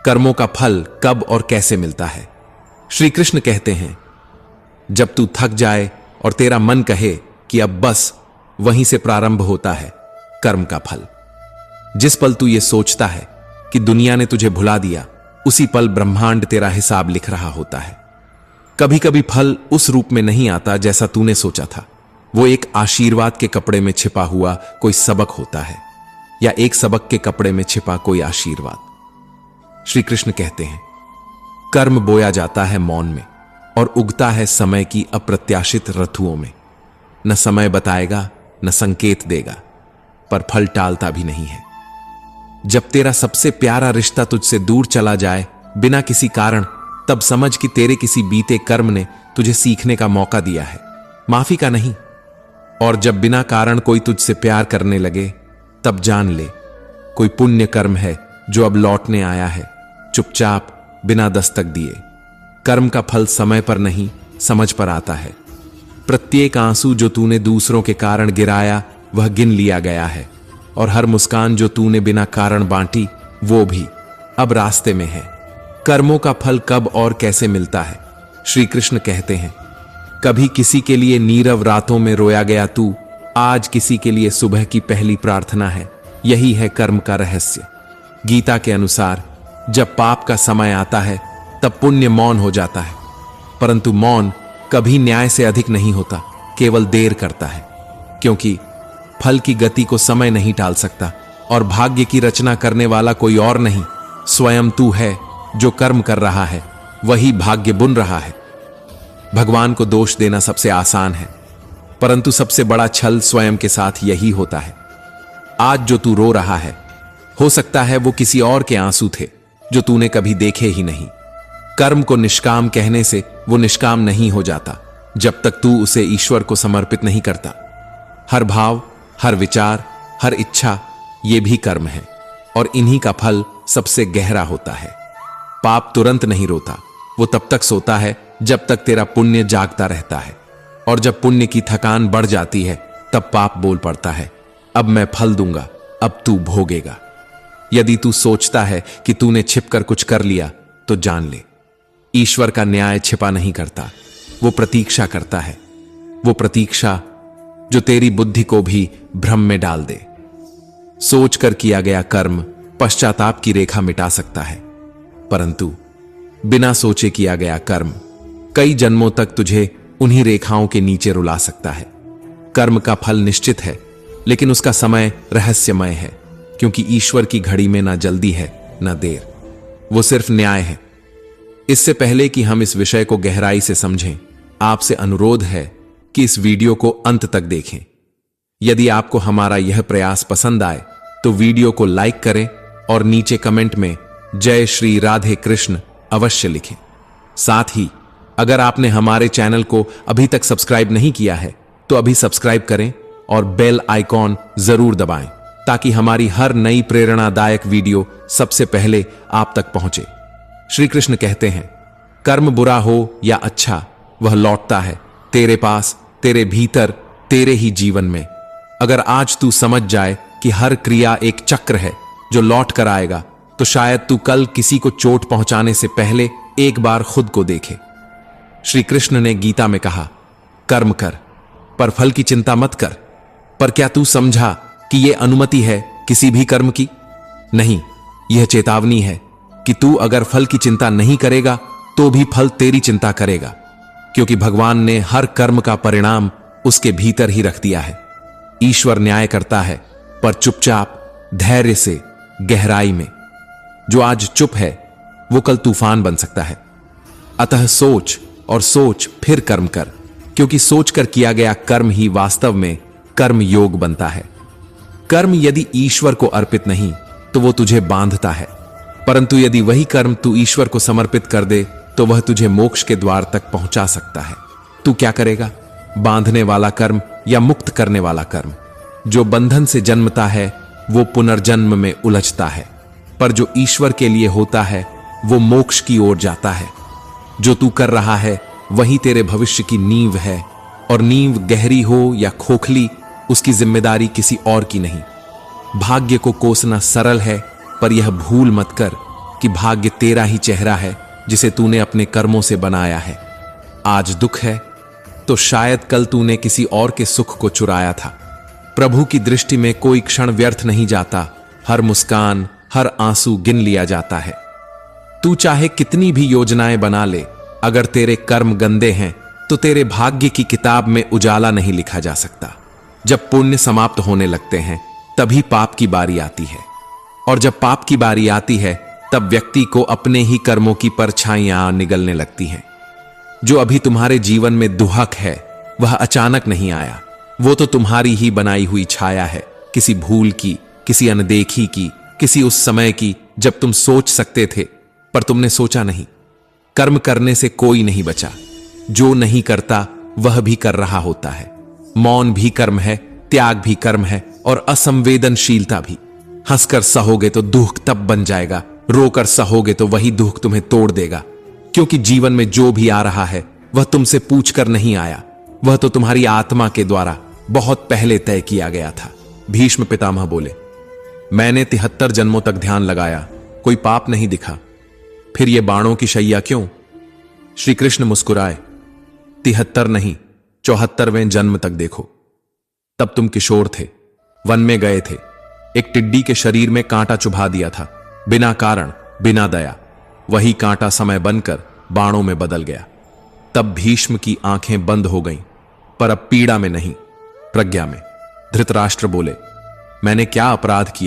कर्मों का फल कब और कैसे मिलता है? श्री कृष्ण कहते हैं, जब तू थक जाए और तेरा मन कहे कि अब बस, वहीं से प्रारंभ होता है कर्म का फल। जिस पल तू ये सोचता है कि दुनिया ने तुझे भुला दिया, उसी पल ब्रह्मांड तेरा हिसाब लिख रहा होता है। कभी कभी फल उस रूप में नहीं आता जैसा तूने सोचा था। वो एक आशीर्वाद के कपड़े में छिपा हुआ कोई सबक होता है, या एक सबक के कपड़े में छिपा कोई आशीर्वाद। श्री कृष्ण कहते हैं, कर्म बोया जाता है मौन में और उगता है समय की अप्रत्याशित ऋतुओं में। न समय बताएगा, न संकेत देगा, पर फल टालता भी नहीं है। जब तेरा सबसे प्यारा रिश्ता तुझसे दूर चला जाए बिना किसी कारण, तब समझ कि तेरे किसी बीते कर्म ने तुझे सीखने का मौका दिया है, माफी का नहीं। और जब बिना कारण कोई तुझसे प्यार करने लगे, तब जान ले कोई पुण्य कर्म है जो अब लौटने आया है, चुपचाप, बिना दस्तक दिए। कर्म का फल समय पर नहीं, समझ पर आता है। प्रत्येक आंसू जो तूने दूसरों के कारण गिराया, वह गिन लिया गया है, और हर मुस्कान जो तूने बिना कारण बांटी, वो भी अब रास्ते में है। कर्मों का फल कब और कैसे मिलता है? श्री कृष्ण कहते हैं, कभी किसी के लिए नीरव रातों में रोया गया तू, आज किसी के लिए सुबह की पहली प्रार्थना है। यही है कर्म का रहस्य। गीता के अनुसार जब पाप का समय आता है, तब पुण्य मौन हो जाता है, परंतु मौन कभी न्याय से अधिक नहीं होता, केवल देर करता है। क्योंकि फल की गति को समय नहीं टाल सकता, और भाग्य की रचना करने वाला कोई और नहीं, स्वयं तू है। जो कर्म कर रहा है वही भाग्य बुन रहा है। भगवान को दोष देना सबसे आसान है, परंतु सबसे बड़ा छल स्वयं के साथ यही होता है। आज जो तू रो रहा है, हो सकता है वो किसी और के आंसू थे जो तूने कभी देखे ही नहीं। कर्म को निष्काम कहने से वो निष्काम नहीं हो जाता जब तक तू उसे ईश्वर को समर्पित नहीं करता। हर भाव, हर विचार, हर इच्छा, ये भी कर्म है, और इन्हीं का फल सबसे गहरा होता है। पाप तुरंत नहीं रोता, वो तब तक सोता है जब तक तेरा पुण्य जागता रहता है, और जब पुण्य की थकान बढ़ जाती है, तब पाप बोल पड़ता है, अब मैं फल दूंगा, अब तू भोगेगा। यदि तू सोचता है कि तूने छिपकर कुछ कर लिया, तो जान ले, ईश्वर का न्याय छिपा नहीं करता, वो प्रतीक्षा करता है। वो प्रतीक्षा जो तेरी बुद्धि को भी भ्रम में डाल दे। सोचकर किया गया कर्म पश्चाताप की रेखा मिटा सकता है, परंतु बिना सोचे किया गया कर्म कई जन्मों तक तुझे उन्हीं रेखाओं के नीचे रुला सकता है। कर्म का फल निश्चित है, लेकिन उसका समय रहस्यमय है, क्योंकि ईश्वर की घड़ी में ना जल्दी है ना देर, वो सिर्फ न्याय है। इससे पहले कि हम इस विषय को गहराई से समझें, आपसे अनुरोध है कि इस वीडियो को अंत तक देखें। यदि आपको हमारा यह प्रयास पसंद आए तो वीडियो को लाइक करें और नीचे कमेंट में जय श्री राधे कृष्ण अवश्य लिखें। साथ ही अगर आपने हमारे चैनल को अभी तक सब्सक्राइब नहीं किया है तो अभी सब्सक्राइब करें और बेल आइकॉन जरूर दबाएं, ताकि हमारी हर नई प्रेरणादायक वीडियो सबसे पहले आप तक पहुंचे। श्री कृष्ण कहते हैं, कर्म बुरा हो या अच्छा, वह लौटता है तेरे पास, तेरे भीतर, तेरे ही जीवन में। अगर आज तू समझ जाए कि हर क्रिया एक चक्र है जो लौट कर आएगा, तो शायद तू कल किसी को चोट पहुंचाने से पहले एक बार खुद को देखे। श्री कृष्ण ने गीता में कहा, कर्म कर पर फल की चिंता मत कर। पर क्या तू समझा कि यह अनुमति है किसी भी कर्म की? नहीं, यह चेतावनी है कि तू अगर फल की चिंता नहीं करेगा तो भी फल तेरी चिंता करेगा, क्योंकि भगवान ने हर कर्म का परिणाम उसके भीतर ही रख दिया है। ईश्वर न्याय करता है, पर चुपचाप, धैर्य से, गहराई में। जो आज चुप है वो कल तूफान बन सकता है। अतः सोच और सोच फिर कर्म कर, क्योंकि सोचकर किया गया कर्म ही वास्तव में कर्म योग बनता है। कर्म यदि ईश्वर को अर्पित नहीं तो वो तुझे बांधता है, परंतु यदि वही कर्म तू ईश्वर को समर्पित कर दे तो वह तुझे मोक्ष के द्वार तक पहुंचा सकता है। तू क्या करेगा? बांधने वाला कर्म या मुक्त करने वाला कर्म? जो बंधन से जन्मता है वो पुनर्जन्म में उलझता है, पर जो ईश्वर के लिए होता है वो मोक्ष की ओर जाता है। जो तू कर रहा है वही तेरे भविष्य की नींव है, और नींव गहरी हो या खोखली, उसकी जिम्मेदारी किसी और की नहीं। भाग्य को कोसना सरल है, पर यह भूल मत कर कि भाग्य तेरा ही चेहरा है जिसे तूने अपने कर्मों से बनाया है। आज दुख है तो शायद कल तूने किसी और के सुख को चुराया था। प्रभु की दृष्टि में कोई क्षण व्यर्थ नहीं जाता, हर मुस्कान, हर आंसू गिन लिया जाता है। तू चाहे कितनी भी योजनाएं बना ले, अगर तेरे कर्म गंदे हैं तो तेरे भाग्य की किताब में उजाला नहीं लिखा जा सकता। जब पुण्य समाप्त होने लगते हैं तभी पाप की बारी आती है, और जब पाप की बारी आती है तब व्यक्ति को अपने ही कर्मों की परछाइयां निगलने लगती हैं। जो अभी तुम्हारे जीवन में दुहक है वह अचानक नहीं आया, वो तो तुम्हारी ही बनाई हुई छाया है, किसी भूल की, किसी अनदेखी की, किसी उस समय की जब तुम सोच सकते थे पर तुमने सोचा नहीं। कर्म करने से कोई नहीं बचा, जो नहीं करता वह भी कर रहा होता है। मौन भी कर्म है, त्याग भी कर्म है, और असंवेदनशीलता भी। हंसकर सहोगे तो दुख तब बन जाएगा, रोकर सहोगे तो वही दुख तुम्हें तोड़ देगा। क्योंकि जीवन में जो भी आ रहा है वह तुमसे पूछकर नहीं आया, वह तो तुम्हारी आत्मा के द्वारा बहुत पहले तय किया गया था। भीष्म पितामह बोले, मैंने 73 जन्मों तक ध्यान लगाया, कोई पाप नहीं दिखा, फिर ये बाणों की शैया क्यों? श्री कृष्ण मुस्कुराए, 73 नहीं 74वें जन्म तक देखो। तब तुम किशोर थे, वन में गए थे, एक टिड्डी के शरीर में कांटा चुभा दिया था, बिना कारण, बिना दया। वही कांटा समय बनकर बाणों में बदल गया। तब भीष्म की आंखें बंद हो गईं, पर अब पीड़ा में नहीं, प्रज्ञा में। धृतराष्ट्र बोले, मैंने क्या अपराध किया?